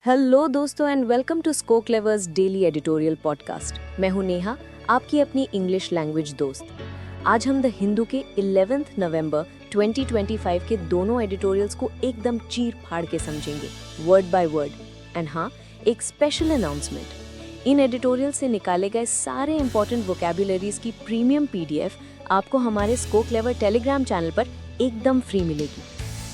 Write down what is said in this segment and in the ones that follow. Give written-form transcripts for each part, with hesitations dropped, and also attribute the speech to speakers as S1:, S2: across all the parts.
S1: Hello दोस्तों and welcome to Sco Clevers daily editorial podcast. मैं हूं नेहा, आपकी अपनी इंग्लिश लैंग्वेज दोस्त। आज हम द हिंदू के 11 नवंबर 2025 के दोनों एडिटोरियल्स को एकदम चीर फाड़ के समझेंगे, वर्ड बाय वर्ड। एंड हाँ, एक स्पेशल अनाउंसमेंट। इन एडिटोरियल से निकाले गए सारे इंपॉर्टेंट वोकैबुलरीज की प्रीमियम पीडीएफ आपको हमारे स्को क्लेवर टेलीग्राम चैनल पर एकदम फ्री मिलेगी।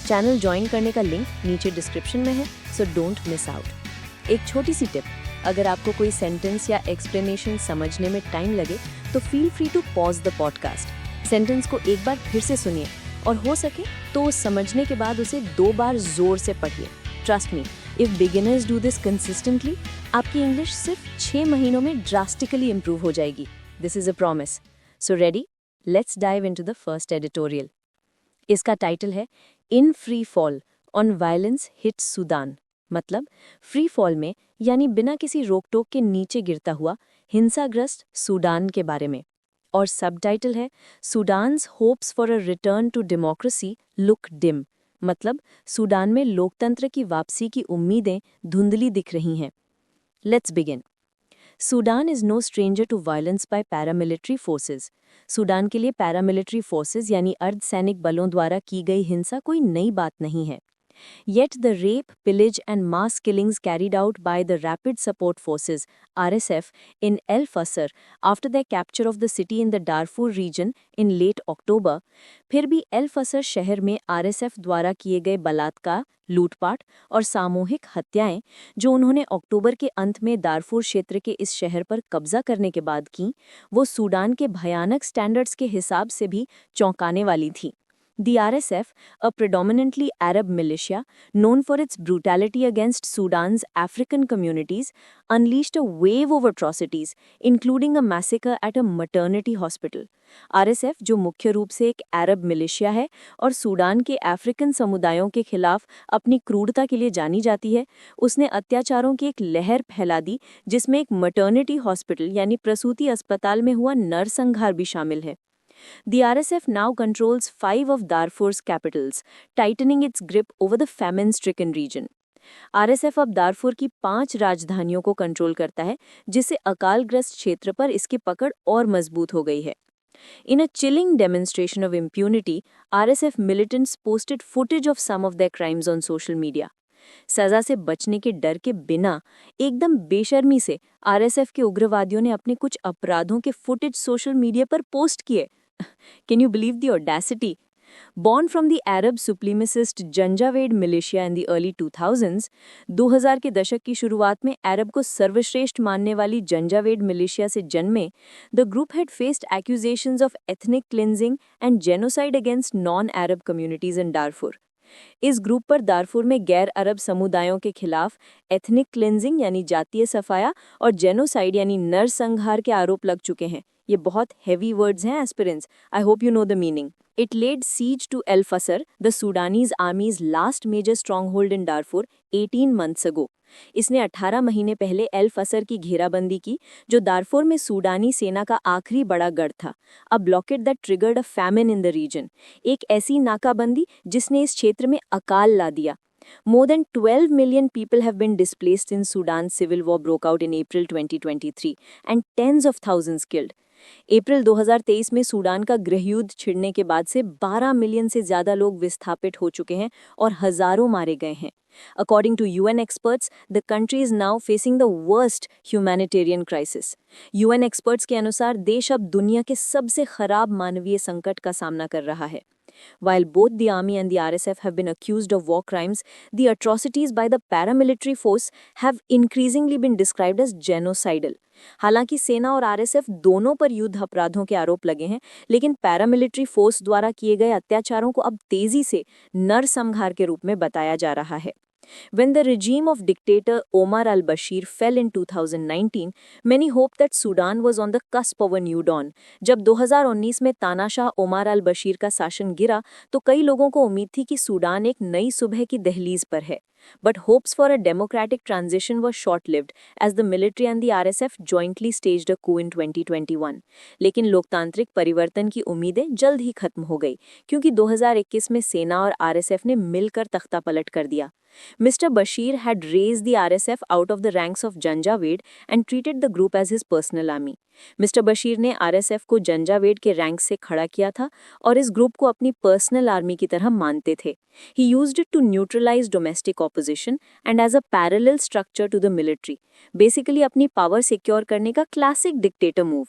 S1: चैनल ज्वाइन करने का लिंक नीचे डिस्क्रिप्शन में है, सो डोंट मिस आउट। एक छोटी सी टिप, अगर आपको कोई सेंटेंस या एक्सप्लेनेशन समझने में टाइम लगे तो feel free to pause the podcast. Sentence को एक बार फिर से सुनिए और हो सके तो समझने के बाद उसे 2 बार जोर से पढ़िए। Trust me, if beginners do this consistently, आपकी इंग्लिश सिर्फ 6 महीनों में ड्रास्टिकली इंप्रूव हो जाएगी। This is a promise. So ready, let's dive into the first editorial. इसका टाइटल है in free fall on violence hit Sudan. मतलब फ्री फॉल में यानी बिना किसी रोक टोक के नीचे गिरता हुआ हिंसाग्रस्त सूडान के बारे में। और सब टाइटल है Sudan's hopes for a return to democracy look dim. मतलब सूडान में लोकतंत्र की वापसी की उम्मीदें धुंधली दिख रही हैं। Let's begin. Sudan is no stranger to violence by paramilitary forces. Sudan के लिए पैरामिलिट्री फोर्सेस यानी अर्धसैनिक बलों द्वारा की गई हिंसा कोई नई बात नहीं है। Yet the rape, pillage and mass killings carried out by the Rapid Support Forces (RSF) in El Fasser after their capture of the city in the Darfur region in late October, फिर भी L फसर शहर में RSF द्वारा किए गए बलात्कार, लूटपाट और सामूहिक हत्याएं जो उन्होंने अक्टूबर के अंत में दारफूर क्षेत्र के इस शहर पर कब्जा करने के बाद की, वो सूडान के भयानक स्टैंडर्ड्स के हिसाब से भी चौंकाने वाली थी। The RSF, a predominantly Arab militia known for its brutality against Sudan's African communities, unleashed a wave of atrocities, including a massacre at a maternity hospital. RSF, जो मुख्य रूप से एक अरब मिलिशिया है और सूडान के अफ्रीकन समुदायों के खिलाफ अपनी क्रूरता के लिए जानी जाती है, उसने अत्याचारों की एक लहर फैला दी जिसमें एक मैटरनिटी हॉस्पिटल यानी प्रसूति अस्पताल में हुआ नरसंहार भी शामिल है। The RSF now controls 5 of Darfur's capitals, tightening its grip over the famine-stricken region. RSF अब दारफूर की 5 राजधानियों को कंट्रोल करता है, जिससे अकालग्रस्त क्षेत्र पर इसकी पकड़ और मजबूत हो गई है। In a chilling demonstration of impunity, RSF militants posted footage of some of their crimes on social media. सजा से बचने के डर के बिना एकदम बेशर्मी से आरएसएफ के उग्रवादियों ने अपने कुछ अपराधों के फुटेज सोशल मीडिया पर पोस्ट किए। Can you believe the audacity? Born from the Arab supremacist Janjaweed militia in the early 2000s, 2000 के दशक की शुरुआत में अरब को सर्वश्रेष्ठ मानने वाली जंजावेड मिलिशिया से जन्मे, the group had faced accusations of ethnic cleansing and genocide against non-Arab communities in Darfur. इस ग्रुप पर दारफूर में गैर अरब समुदायों के खिलाफ एथनिक क्लिंजिंग यानी जातीय सफाया और जेनोसाइड यानी नरसंहार के आरोप लग चुके हैं। ये बहुत हेवी वर्ड्स हैं aspirants. I hope you know the meaning. It laid siege to El Fasser, the Sudanese army's last major stronghold in Darfur, 18 months ago. इसने 18 महीने पहले एल फसर की घेराबंदी की, जो दारफूर में सूडानी सेना का आखिरी बड़ा गढ़ था। A blockade that triggered a famine in the region. एक ऐसी नाकाबंदी जिसने इस क्षेत्र में अकाल ला दिया। More than 12 million people have been displaced since Sudan's civil war broke out in April 2023 and tens of thousands killed. अप्रैल 2023 में सूडान का गृहयुद्ध छिड़ने के बाद से 12 मिलियन से ज्यादा लोग विस्थापित हो चुके हैं और हजारों मारे गए हैं। According to UN experts, the country is now facing the worst humanitarian crisis. UN experts के अनुसार देश अब दुनिया के सबसे खराब मानवीय संकट का सामना कर रहा है। While both the army and the RSF have been accused of war crimes, the atrocities by the paramilitary force have increasingly been described as genocidal. हालांकि सेना और आरएसएफ दोनों पर युद्ध अपराधों के आरोप लगे हैं, लेकिन पैरामिलिट्री फोर्स द्वारा किए गए अत्याचारों को अब तेजी से नरसंहार के रूप में बताया जा रहा है। When the regime of dictator Omar al-Bashir fell in 2019, many hoped that Sudan was on the cusp of a new dawn. जब 2019 में तानाशाह ओमर अल-बशीर का शासन गिरा, तो कई लोगों को उम्मीद थी कि सूडान एक नई सुबह की दहलीज पर है। But hopes for a democratic transition were short-lived as the military and the RSF jointly staged a coup in 2021. लेकिन लोकतांत्रिक परिवर्तन की उम्मीदें जल्द ही खत्म हो गई क्योंकि 2021 में सेना और RSF ने मिलकर तख्तापलट कर दिया. Mr. Bashir had raised the RSF out of the ranks of Janjaweed and treated the group as his personal army. Mr. Bashir ने RSF को जंजावेद के रैंक से खड़ा किया था और इस ग्रुप को अपनी पर्सनल आर्मी की तरह मानते थे. He used it to neutralize domestic opposition and as a parallel structure to the military. Basically अपनी पावर सिक्योर करने का classic dictator move.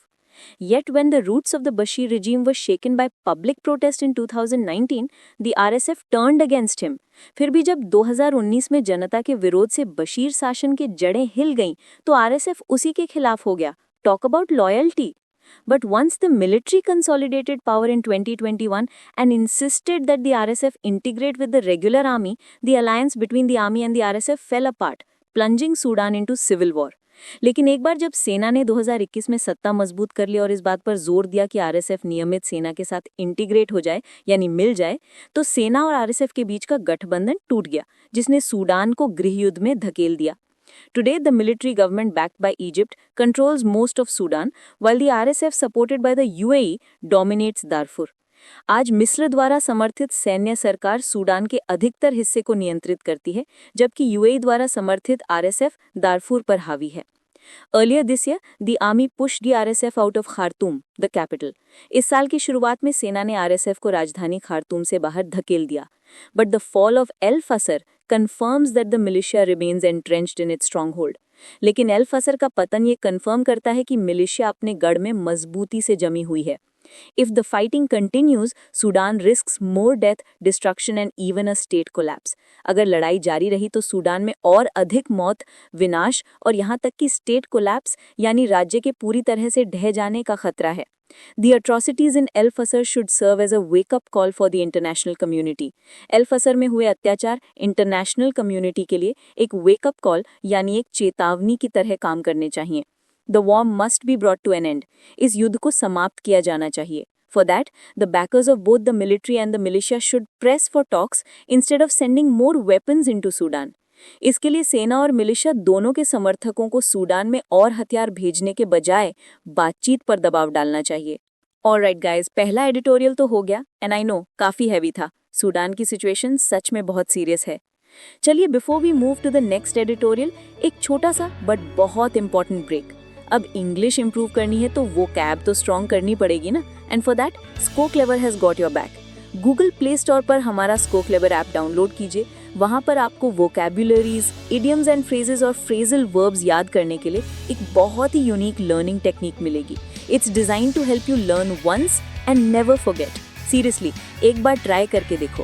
S1: Yet when the roots of the Bashir regime were shaken by public protest in 2019, the RSF turned against him. फिर भी जब 2019 में जनता के विरोध से बशीर शासन की जड़ें हिल गईं, तो RSF उसी के खिलाफ हो गया. Talk about loyalty. But once the military consolidated power in 2021 and insisted that the RSF integrate with the regular army, the alliance between the army and the RSF fell apart, plunging Sudan into civil war. लेकिन एक बार जब सेना ने 2021 में सत्ता मजबूत कर ली और इस बात पर जोर दिया कि आरएसएफ नियमित सेना के साथ इंटीग्रेट हो जाए यानी मिल जाए, तो सेना और आरएसएफ के बीच का गठबंधन टूट गया, जिसने सूडान को गृहयुद्ध में धकेल दिया. Today, the military government backed by Egypt controls most of Sudan, while the RSF supported by the UAE dominates Darfur. आज मिस्र द्वारा समर्थित सैन्य सरकार सूडान के अधिकतर हिस्से को नियंत्रित करती है, जबकि यूएई द्वारा समर्थित आरएसएफ दारफूर पर हावी है. Earlier this year, the army pushed the RSF out of Khartoum, the capital. इस साल की शुरुआत में सेना ने आरएसएफ को राजधानी खार्तूम से बाहर धकेल दिया. But the fall of El Fasser confirms that the militia remains entrenched in its stronghold. लेकिन एल फसर का पतन ये कंफर्म करता है कि मिलिशिया अपने गढ़ में मजबूती से जमी हुई है. If the fighting continues, Sudan risks more death, destruction and even a state collapse. अगर लड़ाई जारी रही तो सूडान में और अधिक मौत, विनाश और यहाँ तक कि स्टेट कोलैप्स यानी राज्य के पूरी तरह से ढह जाने का खतरा है. The atrocities in El Fasser should serve as a wake-up call for the international community. El Fasser में हुए अत्याचार इंटरनेशनल कम्युनिटी के लिए एक wake-up call यानी एक चेतावनी की तरह काम करने चाहिए. The war must be brought to an end. इस युद्ध को समाप्त किया जाना चाहिए. For that, the backers of both the military and the militia should press for talks instead of sending more weapons into Sudan. इसके लिए सेना और मिलिशिया दोनों के समर्थकों को सूडान में और हथियार भेजने के बजाय बातचीत पर दबाव डालना चाहिए. Alright guys, पहला एडिटोरियल तो हो गया and I know काफी हैवी था. सूडान की सिचुएशन सच में बहुत सीरियस है. चलिए before we move to the next editorial एक छोटा सा बट बहुत इंपॉर्टेंट ब्रेक. अब इंग्लिश इंप्रूव करनी है तो वो कैब तो स्ट्रॉन्ग करनी पड़ेगी ना. And for that Sco Clever has got your back. Google Play Store पर हमारा स्को क्लेवर ऐप डाउनलोड कीजिए. वहाँ पर आपको वोकैब्युलरीज, इडियम्स एंड फ्रेजेस और फ्रेजल वर्ब्स याद करने के लिए एक बहुत ही यूनिक लर्निंग टेक्निक मिलेगी. It's design to help you learn once and never forget. Seriously एक बार ट्राई करके देखो.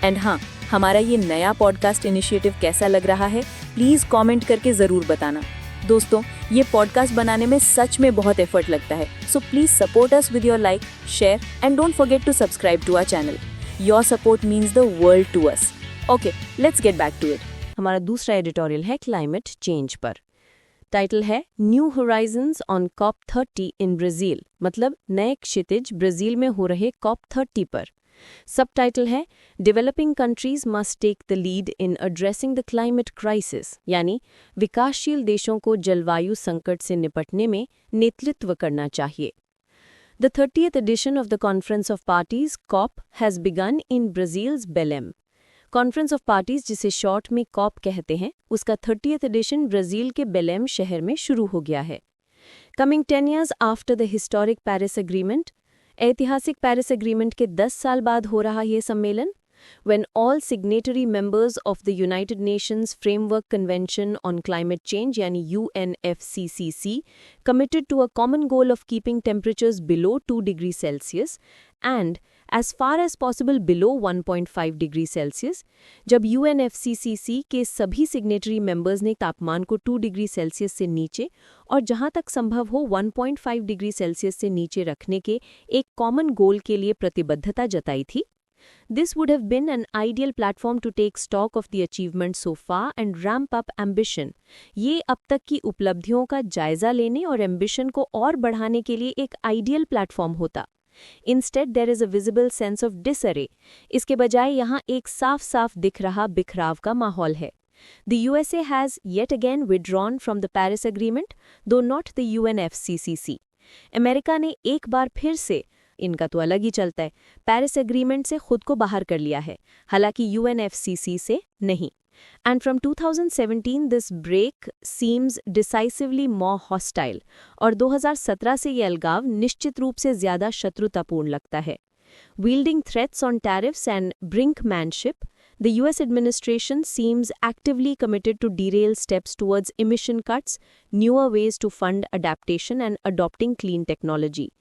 S1: एंड हाँ, हमारा ये नया पॉडकास्ट इनिशिएटिव कैसा लग रहा है प्लीज कमेंट करके जरूर बताना. दोस्तों, ये पॉडकास्ट बनाने में सच में बहुत एफर्ट लगता है, so please support us with your like, share and don't forget to subscribe to our channel. Your support means the world to us. Okay, let's get back to it. हमारा दूसरा editorial है climate change पर. Title है new horizons on COP30 in Brazil, मतलब नए क्षितिज Brazil में हो रहे COP30 पर. सबटाइटल है developing countries must take the lead in addressing the climate crisis, यानी विकासशील देशों को जलवायु संकट से निपटने में नेतृत्व करना चाहिए. The 30th edition of the Conference of Parties COP has begun in Brazil's Belém. Conference of Parties, जिसे शॉर्ट में COP कहते हैं, उसका 30th edition ब्राजील के बेलेम शहर में शुरू हो गया है. Coming 10 years after the historic Paris Agreement, ऐतिहासिक पेरिस एग्रीमेंट के 10 साल बाद हो रहा ये सम्मेलन. When all signatory members of the United Nations Framework Convention on Climate Change यानी UNFCCC committed to a common goal of keeping temperatures below 2 degrees Celsius and as far as possible below 1.5 degrees Celsius, जब UNFCCC के सभी signatory members ने तापमान को 2 degree Celsius से नीचे और जहां तक संभव हो 1.5 डिग्री सेल्सियस से नीचे रखने के एक कॉमन गोल के लिए प्रतिबद्धता जताई थी. This would have been an ideal platform to take stock of the achievements so far and ramp up ambition. ये अब तक की उपलब्धियों का जायजा लेने और एम्बिशन को और बढ़ाने के लिए एक आइडियल प्लेटफॉर्म होता. Instead, there is a visible sense of disarray. इसके बजाय यहाँ एक साफ साफ दिख रहा बिखराव का माहौल है. The USA has yet again withdrawn from the Paris Agreement, though not the UNFCCC. America ने एक बार फिर से, इनका तो अलग ही चलता है, पेरिस एग्रीमेंट से खुद को बाहर कर लिया है, हालांकि UNFCCC से नहीं. And from 2017 this break seems decisively more hostile और 2017 से ये अलगाव निश्चित रूप से ज़्यादा शत्रुतापूर्ण लगता है. Wielding threats on tariffs and brinkmanship, the US administration seems actively committed to derail steps towards emission cuts, newer ways to fund adaptation and adopting clean technology.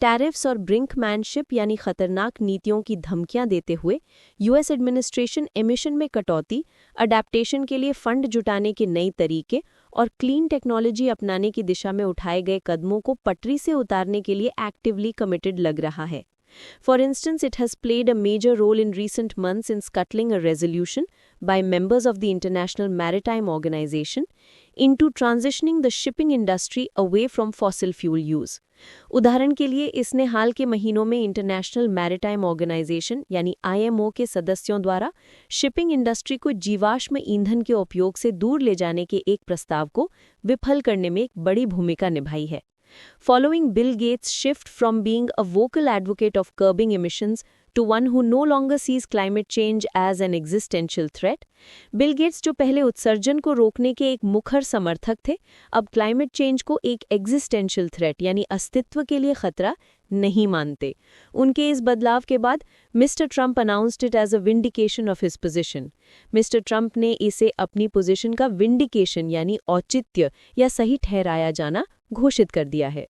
S1: Tariffs और ब्रिंकमैनशिप यानी खतरनाक नीतियों की धमकियां देते हुए यूएस एडमिनिस्ट्रेशन एमिशन में कटौती, अडैप्टेशन के लिए फंड जुटाने के नए तरीके और क्लीन टेक्नोलॉजी अपनाने की दिशा में उठाए गए कदमों को पटरी से उतारने के लिए एक्टिवली कमिटेड लग रहा है. For instance, it has played a major role in recent months in scuttling a resolution by members of the International Maritime Organization into transitioning the shipping industry away from fossil fuel use. उदाहरण के लिए इसने हाल के महीनों में international maritime organisation यानी IMO के सदस्यों द्वारा शिपिंग इंडस्ट्री को जीवाश्म ईंधन के उपयोग से दूर ले जाने के एक प्रस्ताव को विफल करने में एक बड़ी भूमिका निभाई है. Following Bill Gates' shift from being a vocal advocate of curbing emissions to one who no longer sees climate change as an existential threat, Bill Gates जो पहले उत्सर्जन को रोकने के एक मुखर समर्थक थे, अब क्लाइमेट चेंज को एक एग्जिस्टेंशियल थ्रेट यानी अस्तित्व के लिए खतरा नहीं मानते. उनके इस बदलाव के बाद mister Trump announced it as a vindication of his position. Mister Trump ने इसे अपनी पोजीशन का विंडिकेशन यानी औचित्य या सही ठहराया जाना घोषित कर दिया है.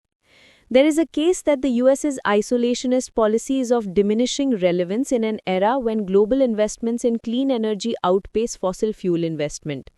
S1: There is a case that the US's isolationist policy is of diminishing relevance in an era when global investments in clean energy outpace fossil fuel investment.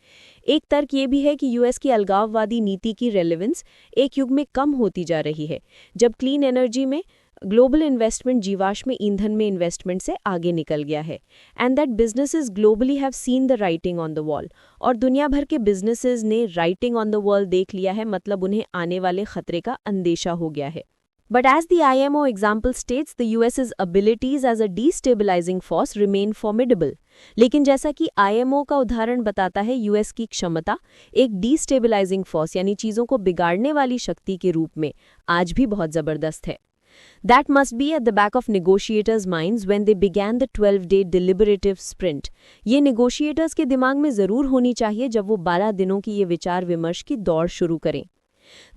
S1: एक तर्क ये भी है कि यूएस की अलगाववादी नीति की रेलेवेंस एक युग में कम होती जा रही है, जब क्लीन एनर्जी में ग्लोबल इन्वेस्टमेंट जीवाश्म ईंधन में इन्वेस्टमेंट से आगे निकल गया है. And that businesses globally have seen the writing on the wall. और दुनिया भर के बिजनेसेस ने राइटिंग ऑन द वॉल देख लिया है, मतलब उन्हें आने वाले खतरे का अंदेशा हो गया है. But as the IMO example states, the US's abilities as a destabilizing force remain formidable. लेकिन जैसा कि IMO का उदाहरण बताता है, यूएस की क्षमता एक destabilizing force यानी चीज़ों को बिगाड़ने वाली शक्ति के रूप में आज भी बहुत ज़बरदस्त है. That must be at the back of negotiators' minds when they began the 12-day deliberative sprint. ये negotiators के दिमाग में ज़रूर होनी चाहिए जब वो 12 दिनों की ये विचार विमर्श की दौड़ शुरू करें.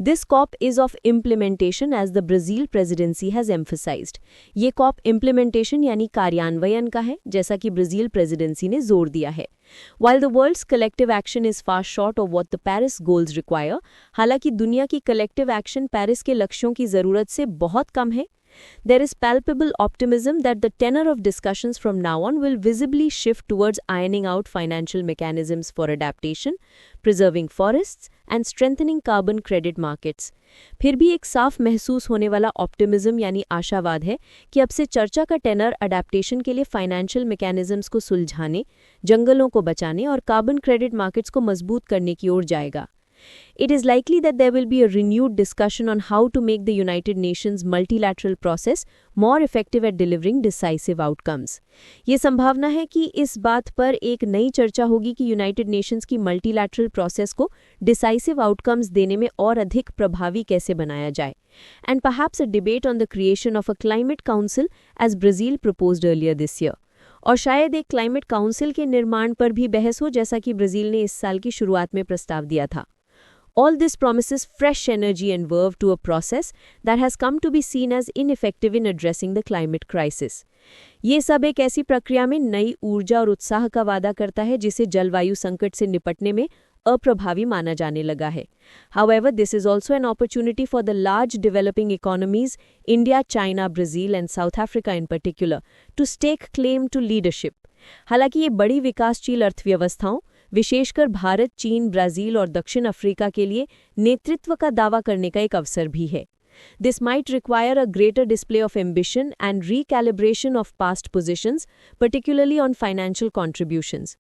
S1: This COP is of implementation as the Brazil presidency has emphasized. ये COP implementation यानी कार्यान्वयन का है, जैसा कि ब्राज़ील प्रेसिडेंसी ने जोर दिया है. While the world's collective action is far short of what the Paris goals require, हालांकि दुनिया की collective action पेरिस के लक्ष्यों की ज़रूरत से बहुत कम है, there is palpable optimism that the tenor of discussions from now on will visibly shift towards ironing out financial mechanisms for adaptation, preserving forests, and strengthening carbon credit markets. फिर भी एक साफ महसूस होने वाला ऑप्टिमिज्म यानी आशावाद है कि अब से चर्चा का टेनर अडेप्टेशन के लिए फाइनेंशियल मैकेनिज्म्स को सुलझाने, जंगलों को बचाने और कार्बन क्रेडिट मार्केट्स को मजबूत करने की ओर जाएगा. It is likely that there will be a renewed discussion on how to make the United Nations multilateral process more effective at delivering decisive outcomes. ये संभावना है कि इस बात पर एक नई चर्चा होगी कि यूनाइटेड नेशंस की मल्टीलैटरल प्रोसेस को डिसाइसिव आउटकम्स देने में और अधिक प्रभावी कैसे बनाया जाए. And perhaps a debate on the creation of a climate council as Brazil proposed earlier this year. और शायद एक क्लाइमेट काउंसिल के निर्माण पर भी बहस हो, जैसा कि ब्राज़ील ने इस साल की शुरुआत में प्रस्ताव दिया था. All this promises fresh energy and verve to a process that has come to be seen as ineffective in addressing the climate crisis. ये सब एक ऐसी प्रक्रिया में नई ऊर्जा और उत्साह का वादा करता है जिसे जलवायु संकट से निपटने में अप्रभावी माना जाने लगा है. However, this is also an opportunity for the large developing economies, India, China, Brazil and South Africa in particular, to stake claim to leadership. हालांकि ये बड़ी विकासशील अर्थव्यवस्थाओं, विशेषकर भारत, चीन, ब्राज़ील और दक्षिण अफ्रीका के लिए नेतृत्व का दावा करने का एक अवसर भी है. This might require a greater display of ambition and recalibration of past positions, particularly on financial contributions.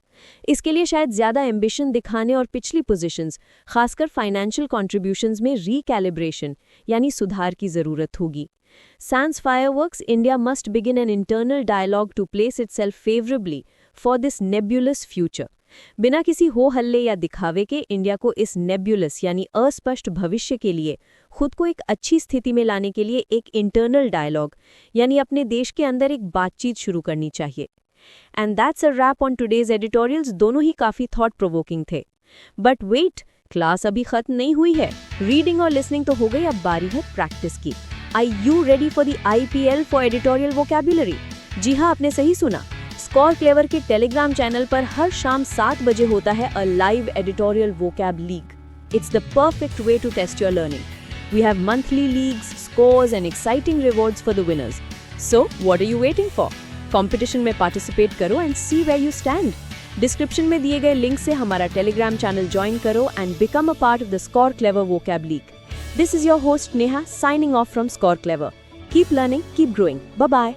S1: इसके लिए शायद ज़्यादा ambition दिखाने और पिछली positions, खासकर financial contributions में recalibration यानी सुधार की ज़रूरत होगी. Sans fireworks, India must begin an internal dialogue to place itself favorably for this nebulous future. बिना किसी हो हल्ले या दिखावे के इंडिया को इस नेब्यूलस यानी अस्पष्ट भविष्य के लिए खुद को एक अच्छी स्थिति में लाने के लिए एक इंटरनल डायलॉग यानी अपने देश के अंदर एक बातचीत शुरू करनी चाहिए। And that's a wrap on today's editorials. दोनों ही काफ़ी थॉट प्रोवोकिंग थे। बट वेट, क्लास अभी खत्म नहीं हुई है। रीडिंग और लिसनिंग तो हो गई, अब बारी है प्रैक्टिस की। Are you ready for the IPL for editorial vocabulary? जी हाँ, आपने सही सुना। स्कोर क्लेवर के टेलीग्राम चैनल पर हर शाम 7 बजे होता है a live editorial vocab league. It's the perfect way to test your learning. We have monthly leagues, scores and exciting rewards for the winners. So what are you waiting for? Competition में participate करो and see where you stand. Description में दिए गए link से हमारा Telegram channel join करो and become a part of the Score Clever vocab league. This is your host Neha, signing off from Score Clever. Keep learning, keep growing. Bye bye.